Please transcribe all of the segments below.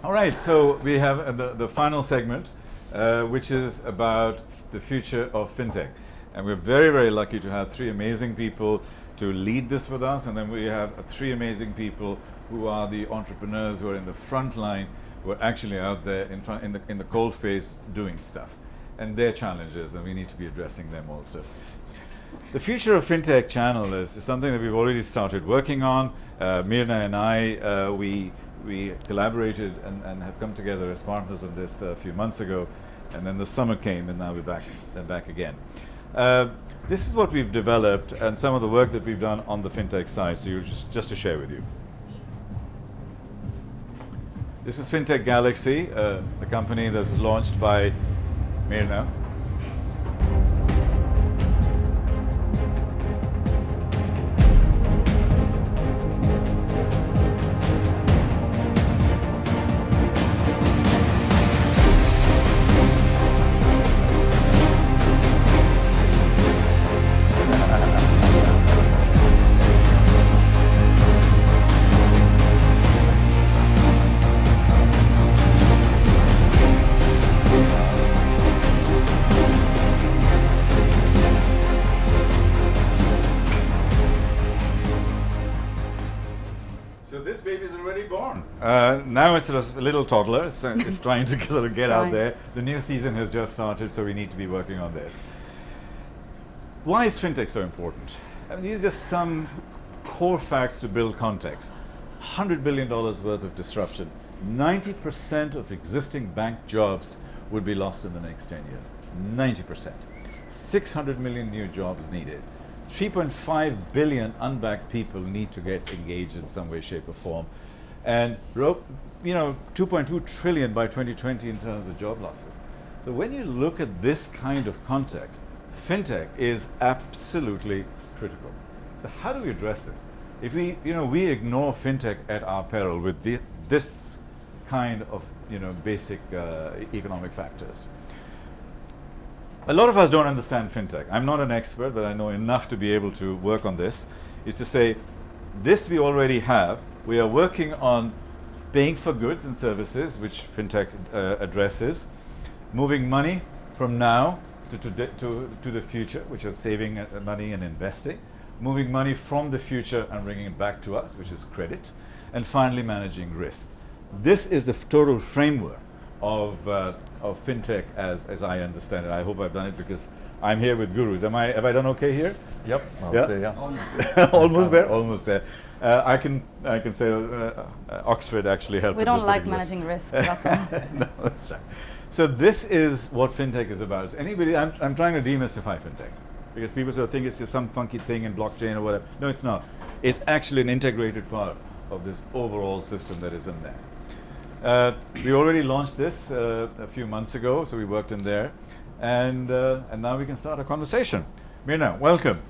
All right, so we have the final segment, which is about the future of fintech. And we're very, very lucky to have three amazing people to lead this with us. And then we have three amazing people who are the entrepreneurs who are in the front line, who are actually out there in the cold face doing stuff. And their challenges, and we need to be addressing them also. The Future of Fintech channel is something that we've already started working on. Mirna and I, we collaborated and have come together as partners on this a few months ago, and then the summer came, and now we're back again. This is what we've developed and some of the work that we've done on the fintech side, so just to share with you. This is Fintech Galaxy, a company that was launched by Mirna. So this baby is already born. Now it's a little toddler. It's trying to sort of get out there. The new season has just started, so we need to be working on this. Why is fintech so important? I mean, these are just some core facts to build context. $100 billion worth of disruption. 90% of existing bank jobs would be lost in the next 10 years. 90%. 600 million new jobs needed. 3.5 billion unbanked people need to get engaged in some way, shape, or form, and 2.2 trillion by 2020 in terms of job losses. So when you look at this kind of context, fintech is absolutely critical. So how do we address this? If we ignore fintech at our peril with this kind of basic economic factors. A lot of us don't understand fintech. I'm not an expert, but I know enough to be able to work on this, is to say, this we already have. We are working on paying for goods and services, which fintech addresses, moving money from now to the future, which is saving money and investing, moving money from the future and bringing it back to us, which is credit, and finally managing risk. This is the total framework of fintech as I understand it. I hope I've done it because I'm here with gurus. Have I done okay here? Yep. I would say, yeah. Almost there. Almost there. I can say Oxford actually helped. We don't like managing risk. That's all. No, that's right. So this is what fintech is about. I'm trying to demystify fintech because people sort of think it's just some funky thing in blockchain or whatever. No, it's not. It's actually an integrated part of this overall system that is in there. We already launched this a few months ago, so we worked in there, and now we can start a conversation. Mirna, welcome.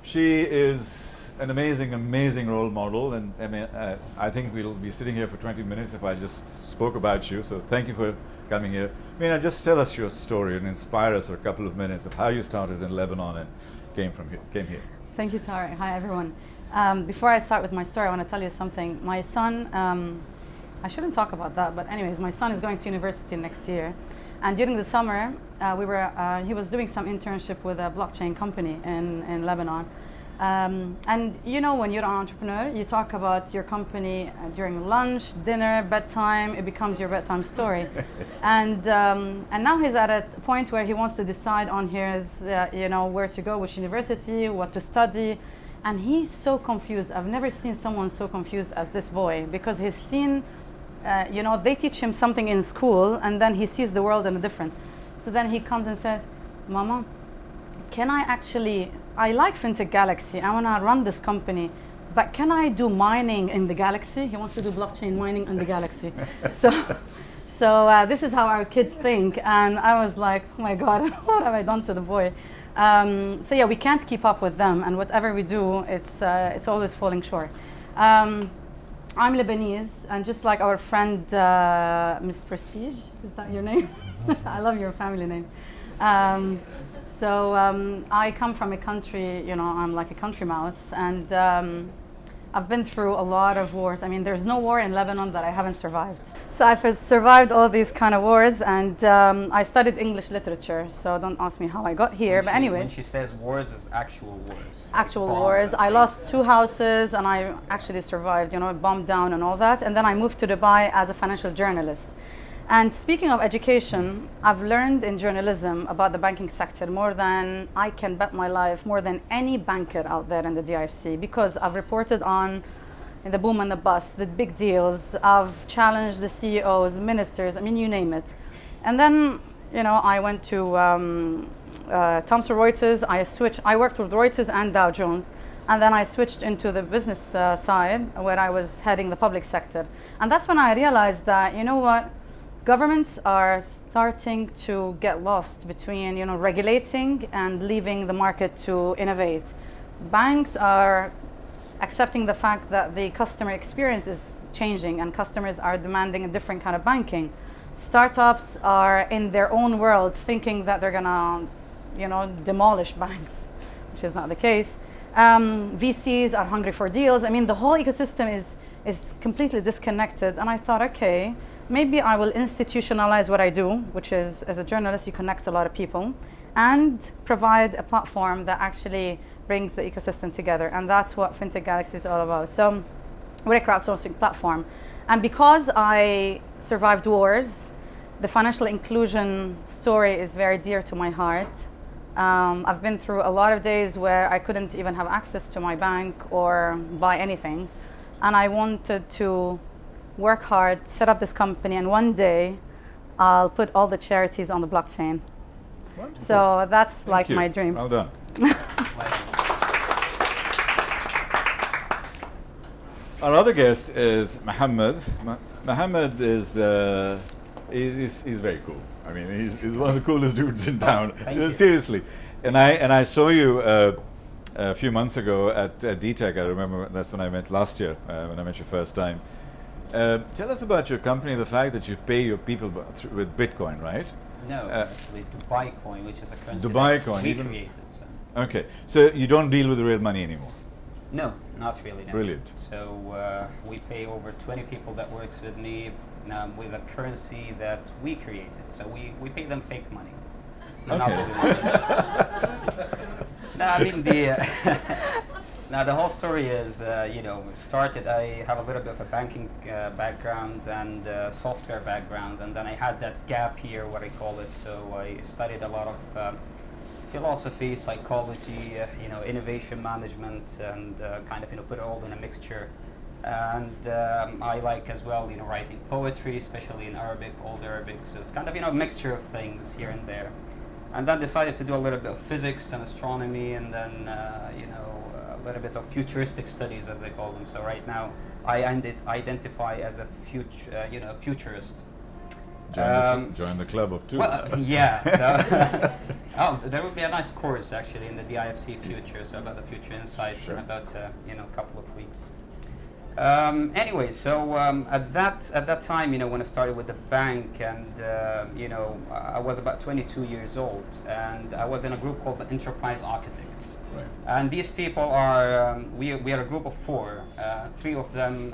She is an amazing role model, and I think we'll be sitting here for 20 minutes if I just spoke about you, so thank you for coming here. Mirna, just tell us your story and inspire us for a couple of minutes of how you started in Lebanon and came here. Thank you, Tariq. Hi, everyone. Before I start with my story, I want to tell you something. My son, I shouldn't talk about that, but anyways, my son is going to university next year, and during the summer, he was doing some internship with a blockchain company in Lebanon. And when you're an entrepreneur, you talk about your company during lunch, dinner, bedtime. It becomes your bedtime story. And now he's at a point where he wants to decide on his, where to go, which university, what to study. And he's so confused. I've never seen someone so confused as this boy, because he's seen, they teach him something in school, and then he sees the world in a different. So then he comes and says, Mama, I like Fintech Galaxy. I want to run this company, but can I do mining in the Galaxy? He wants to do blockchain mining in the Galaxy. So this is how our kids think. And I was like, oh my God, what have I done to the boy? So yeah, we can't keep up with them, and whatever we do, it's always falling short. I'm Lebanese, and just like our friend Miss Prestige, is that your name? I love your family name. So I come from a country, I'm like a country mouse, and I've been through a lot of wars. I mean, there's no war in Lebanon that I haven't survived. So I've survived all these kind of wars, and I studied English literature, so don't ask me how I got here. But anyway. When she says wars, it's actual wars. Actual wars. I lost 2 houses, and I actually survived, bombed down and all that. And then I moved to Dubai as a financial journalist. And speaking of education, I've learned in journalism about the banking sector more than I can bet my life, more than any banker out there in the DIFC, because I've reported on in the boom and the bust, the big deals. I've challenged the CEOs, ministers, I mean, you name it. And then, I went to Thomson Reuters. I worked with Reuters and Dow Jones. And then I switched into the business side, where I was heading the public sector. And that's when I realized that, governments are starting to get lost between, regulating and leaving the market to innovate. Banks are accepting the fact that the customer experience is changing and customers are demanding a different kind of banking. Startups are in their own world thinking that they're gonna, demolish banks, which is not the case. VCs are hungry for deals. I mean, the whole ecosystem is completely disconnected. And I thought, okay, maybe I will institutionalize what I do, which is, as a journalist, you connect a lot of people, and provide a platform that actually brings the ecosystem together. And that's what Fintech Galaxy is all about. So we're a crowdsourcing platform. And because I survived wars, the financial inclusion story is very dear to my heart. I've been through a lot of days where I couldn't even have access to my bank or buy anything. And I wanted to work hard, set up this company, and one day I'll put all the charities on the blockchain. Wonderful. So that's Thank like you. my dream. Well done. Our other guest is Mohammed. Mohammed is he's very cool. I mean, he's one of the coolest dudes in town. Thank you. Seriously. And I saw you a few months ago at DTech. I remember that's when I met last year, when I met you first time. Tell us about your company, the fact that you pay your people with Bitcoin, right? No, actually Dubai coin, which is a currency Dubai that coin, we even- created. So. Okay, so you don't deal with real money anymore. No, not really. No. Brilliant. So we pay over 20 people that works with me with a currency that we created. So we pay them fake money. Not Okay. real money. No, I mean now the whole story is, started. I have a little bit of a banking background and software background, and then I had that gap here, what I call it. So I studied a lot of philosophy, psychology, innovation management, and kind of put it all in a mixture. And I like as well, writing poetry, especially in Arabic, Old Arabic. So it's kind of a mixture of things here and there. And then decided to do a little bit of physics and astronomy, and then a little bit of futuristic studies, as they call them. So right now, I identify as a futurist. Join the club of two. Well, yeah. So, there would be a nice course actually in the DIFC Future. So about the future insights Sure. in about a couple of weeks. Anyway, so at that time, when I started with the bank, and I was about 22 years old, and I was in a group called the Enterprise Architects. Right. And these people are we are a group of 4. 3 of them,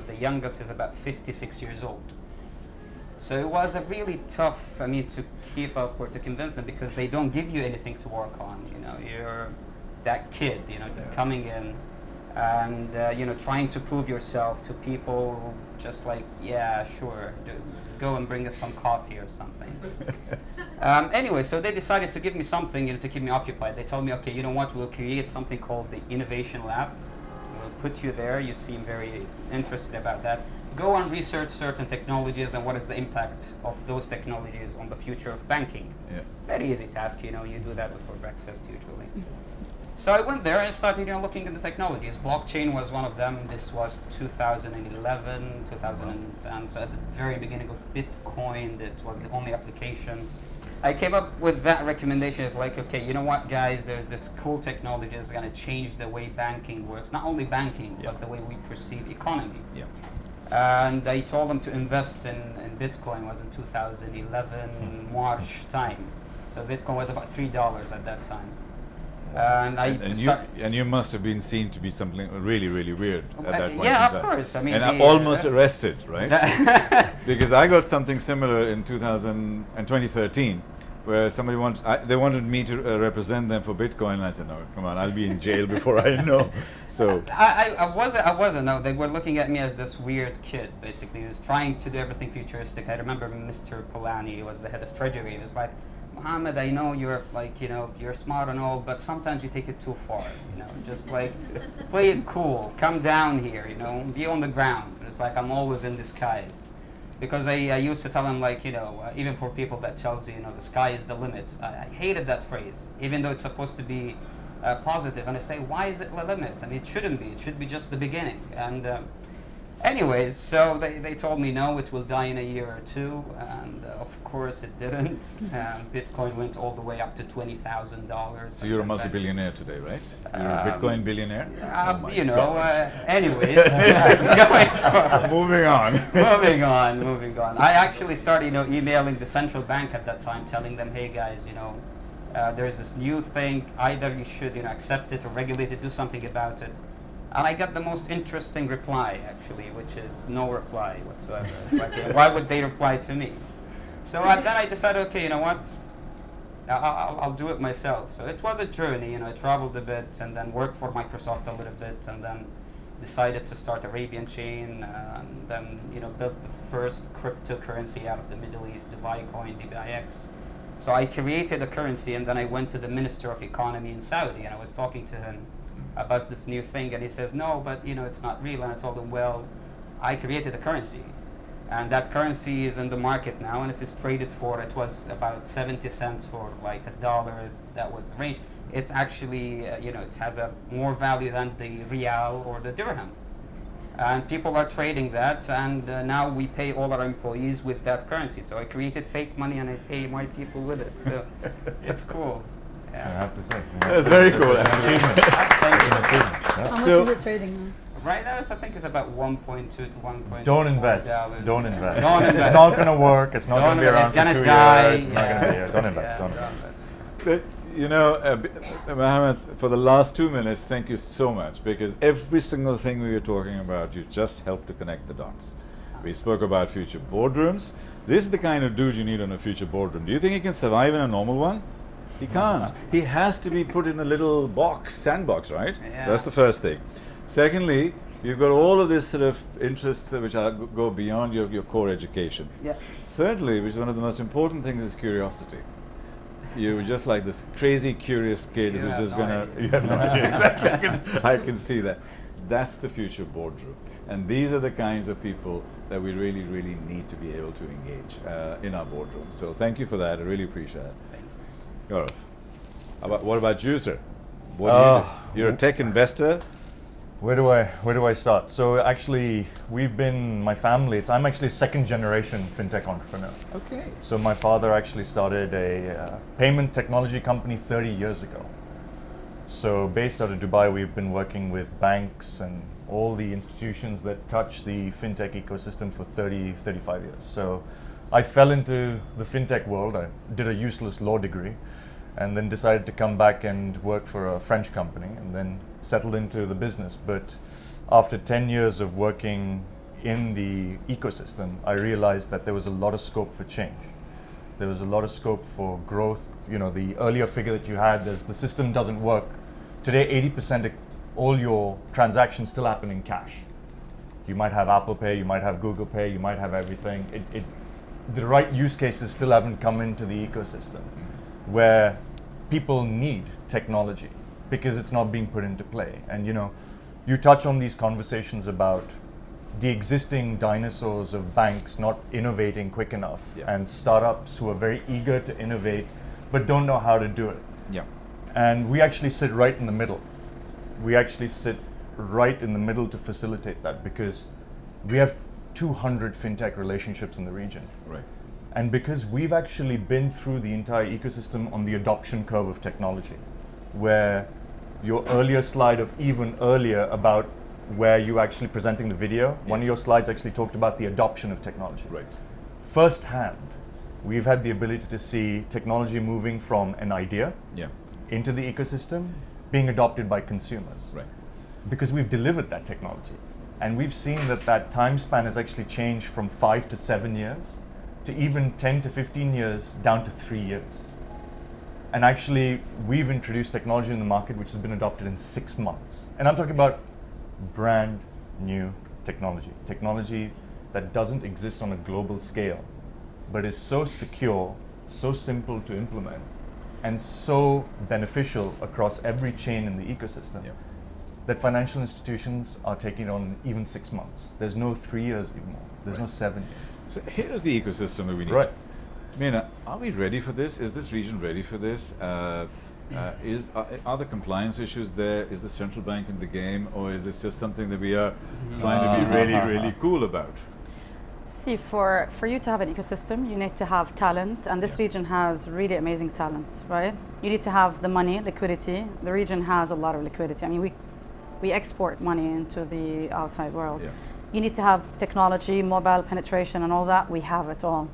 the youngest is about 56 years old. So it was a really tough, to keep up or to convince them, because they don't give you anything to work on. You're that kid, coming in and trying to prove yourself to people, just like, yeah, sure, go and bring us some coffee or something. Anyway, so they decided to give me something to keep me occupied. They told me, okay, you know what, we'll create something called the Innovation Lab. We'll put you there. You seem very interested about that. Go and research certain technologies and what is the impact of those technologies on the future of banking. Yeah. Very easy task, you do that before breakfast usually. So I went there and started looking into technologies. Blockchain was one of them. This was 2011, 2010. So at the very beginning of Bitcoin, that was the only application. I came up with that recommendation. It's like, okay, you know what, guys, there's this cool technology that's going to change the way banking works. Not only banking, but the way we perceive economy. Yeah. And I told them to invest in Bitcoin. Was in 2011 March time. So Bitcoin was about $3 at that time. And And you must have been seen to be something really, really weird at that point. Yeah, in time. of course. I mean, and almost arrested, right? Because I got something similar in 2013, where somebody they wanted me to represent them for Bitcoin, and I said, no, come on, I'll be in jail before I know. So I wasn't. No, they were looking at me as this weird kid. Basically, he was trying to do everything futuristic. I remember Mr. Polanyi was the head of treasury. He was like, Mohammed, I know you're like, you're smart and all, but sometimes you take it too far. Just like play it cool. Come down here. Be on the ground. It's like I'm always in disguise. Because I used to tell him, like, even for people that tells you, the sky is the limit. I hated that phrase, even though it's supposed to be positive. And I say, why is it the limit? I mean, it shouldn't be. It should be just the beginning. And anyways, so they told me, no, it will die in a year or two. And of course it didn't. Bitcoin went all the way up to $20,000. So you're a multi-billionaire today, right? You're a Bitcoin billionaire? Anyways. Moving on. Moving on. I actually started, emailing the central bank at that time, telling them, hey guys, there's this new thing. Either you should, accept it or regulate it, do something about it. And I got the most interesting reply, actually, which is no reply whatsoever. It's like, why would they reply to me? So then I decided, okay, you know what? I'll do it myself. So it was a journey. I traveled a bit and then worked for Microsoft a little bit, and then decided to start Arabian Chain, and then built the first cryptocurrency out of the Middle East, Dubai Coin, DBIX. So I created a currency, and then I went to the Minister of Economy in Saudi, and I was talking to him about this new thing, and he says, no, but it's not real. And I told him, well, I created a currency, and that currency is in the market now, and it is traded for, it was about 70 cents or like $1, that was the range. It's actually, it has a more value than the real or the dirham. And people are trading that, and now we pay all our employees with that currency. So I created fake money and I pay my people with it. So it's cool. Yeah. I have to say. That's very cool. Thank you. How much is it trading now? Right now, I think it's about 1.2 to 1.4. Don't invest. $1. Don't invest. Don't invest. It's not going to work. It's not going to be around for 2 years. Die. It's not going to be here. Don't invest. Don't invest. But, Mohammed, for the last 2 minutes, thank you so much, because every single thing we were talking about, you just helped to connect the dots. We spoke about future boardrooms. This is the kind of dude you need on a future boardroom. Do you think he can survive in a normal one? He can't. He has to be put in a little sandbox, right? Yeah. So that's the first thing. Secondly, you've got all of this sort of interests which go beyond your core education. Yeah. Thirdly, which is one of the most important things, is curiosity. You're just like this crazy curious kid who's just you have no idea. Exactly. I can see that. That's the future boardroom. And these are the kinds of people that we really, really need to be able to engage in our boardroom. So thank you for that. I really appreciate it. Gaurav, what about you, sir? What do you do? You're a tech investor. Where do I start? So actually, my family, I'm actually second generation fintech entrepreneur. Okay. So my father actually started a payment technology company 30 years ago. So based out of Dubai, we've been working with banks and all the institutions that touch the fintech ecosystem for 35 years. So I fell into the fintech world. I did a useless law degree and then decided to come back and work for a French company and then settled into the business. But after 10 years of working in the ecosystem, I realized that there was a lot of scope for change. There was a lot of scope for growth. The earlier figure that you had, the system doesn't work. Today, 80% of all your transactions still happen in cash. You might have Apple Pay, you might have Google Pay, you might have everything. The right use cases still haven't come into the ecosystem where people need technology because it's not being put into play. And you touch on these conversations about the existing dinosaurs of banks not innovating quick enough, and startups who are very eager to innovate but don't know how to do it. Yeah. And we actually sit right in the middle. We actually sit right in the middle to facilitate that because we have 200 fintech relationships in the region. Right. And because we've actually been through the entire ecosystem on the adoption curve of technology, where your earlier slide of even earlier about where you actually presenting the video, one of your slides actually talked about the adoption of technology. Right. Firsthand, we've had the ability to see technology moving from an idea into the ecosystem being adopted by consumers. Right. Because we've delivered that technology. And we've seen that that time span has actually changed from 5 to 7 years to even 10 to 15 years down to 3 years. And actually, we've introduced technology in the market which has been adopted in 6 months. And I'm talking about brand new technology. Technology that doesn't exist on a global scale, but is so secure, so simple to implement, and so beneficial across every chain in the ecosystem that financial institutions are taking on in even 6 months. There's no 3 years anymore. There's no 7 years. So here's the ecosystem that we need. Right. Meena, are we ready for this? Is this region ready for this? Are the compliance issues there? Is the central bank in the game, or is this just something that we are trying to be really, really cool about? See, for you to have an ecosystem, you need to have talent, and this region has really amazing talent, right? You need to have the money, liquidity. The region has a lot of liquidity. I mean, we export money into the outside world. Yeah. You need to have technology, mobile penetration, and all that. We have it all.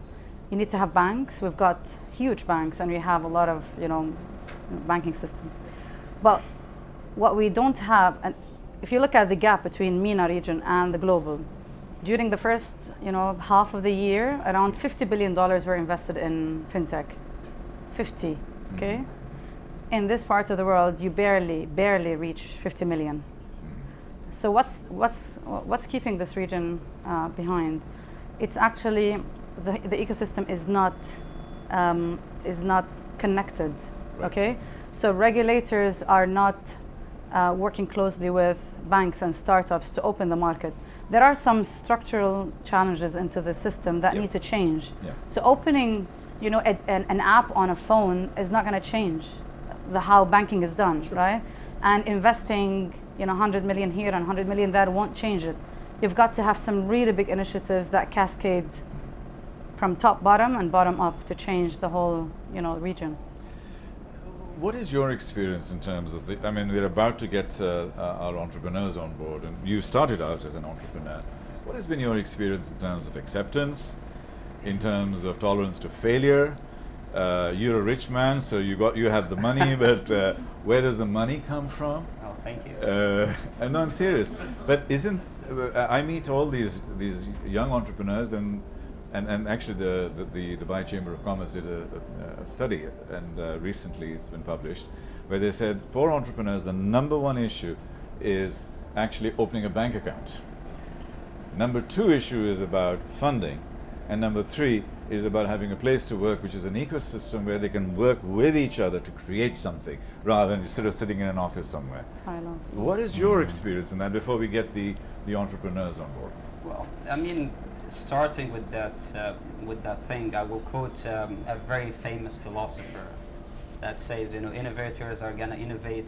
You need to have banks. We've got huge banks, and we have a lot of banking systems. But what we don't have, and if you look at the gap between MENA region and the global, during the first half of the year, around $50 billion were invested in fintech. 50, okay? In this part of the world, you barely reach 50 million. So what's keeping this region behind? It's actually the ecosystem is not connected. Okay, so regulators are not working closely with banks and startups to open the market. There are some structural challenges into the system that need to change. Yeah. So opening, an app on a phone is not going to change how banking is done, right? And investing, 100 million here and 100 million there won't change it. You've got to have some really big initiatives that cascade from top bottom and bottom up to change the whole, region. What is your experience in terms of we're about to get our entrepreneurs on board, and you started out as an entrepreneur. What has been your experience in terms of acceptance, in terms of tolerance to failure? You're a rich man, so you have the money, but where does the money come from? Oh, thank you. And no, I'm serious. But I meet all these young entrepreneurs, and actually the Dubai Chamber of Commerce did a study, and recently it's been published, where they said for entrepreneurs the number one issue is actually opening a bank account. Number 2 issue is about funding, and number 3 is about having a place to work, which is an ecosystem where they can work with each other to create something, rather than sort of sitting in an office somewhere. Silos. What is your experience in that before we get the entrepreneurs on board? Well, starting with that thing, I will quote a very famous philosopher that says, innovators are gonna innovate,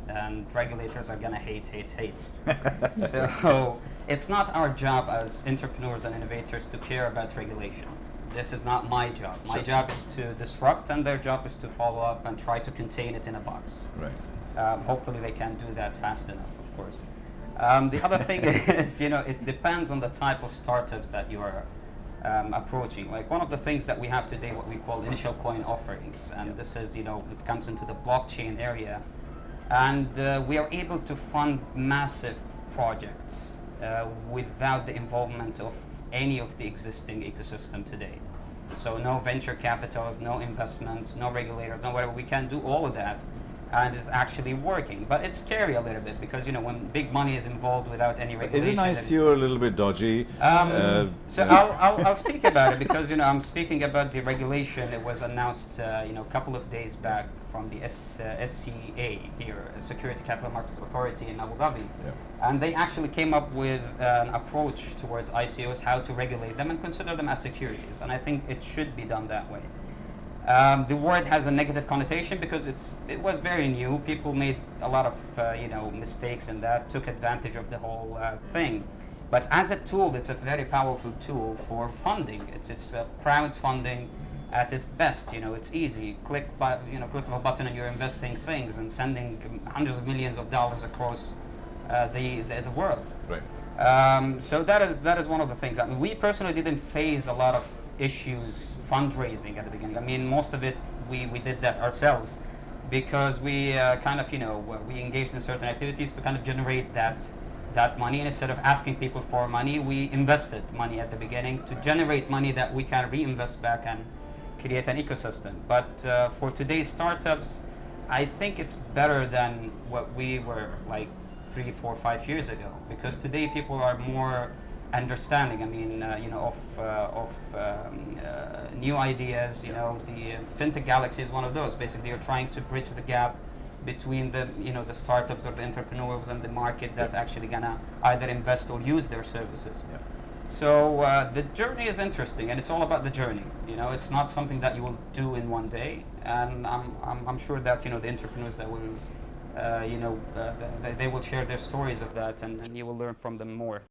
and regulators are gonna hate. So it's not our job as entrepreneurs and innovators to care about regulation. This is not my job. My job is to disrupt, and their job is to follow up and try to contain it in a box. Right. Hopefully they can do that fast enough, of course. The other thing is, it depends on the type of startups that you are approaching. Like one of the things that we have today, what we call initial coin offerings, and this is, it comes into the blockchain area, and we are able to fund massive projects without the involvement of any of the existing ecosystem today. So no venture capitals, no investments, no regulators, no whatever. We can do all of that, and it's actually working. But it's scary a little bit because when big money is involved without any regulation. Isn't ICO a little bit dodgy? I'll speak about it because I'm speaking about the regulation. It was announced a couple of days back from the SCA here, Security Capital Markets Authority in Abu Dhabi, and they actually came up with an approach towards ICOs, how to regulate them and consider them as securities. And I think it should be done that way. The word has a negative connotation because it was very new. People made a lot of mistakes in that, took advantage of the whole thing. But as a tool, it's a very powerful tool for funding. It's crowdfunding at its best. It's easy. Click a button and you're investing things and sending hundreds of millions of dollars across the world. Right. So that is one of the things. We personally didn't face a lot of issues fundraising at the beginning. Most of it we did that ourselves, because we kind of, we engaged in certain activities to kind of generate that money. And instead of asking people for money, we invested money at the beginning to generate money that we can reinvest back and create an ecosystem. But for today's startups, I think it's better than what we were like 3, 4, 5 years ago, because today people are more understanding. I mean, of new ideas. The fintech galaxy is one of those. Basically, you're trying to bridge the gap between the the startups or the entrepreneurs and the market that actually gonna either invest or use their services. Yeah. So the journey is interesting, and it's all about the journey. It's not something that you will do in one day. And I'm sure that the entrepreneurs that will they will share their stories of that, and you will learn from them more.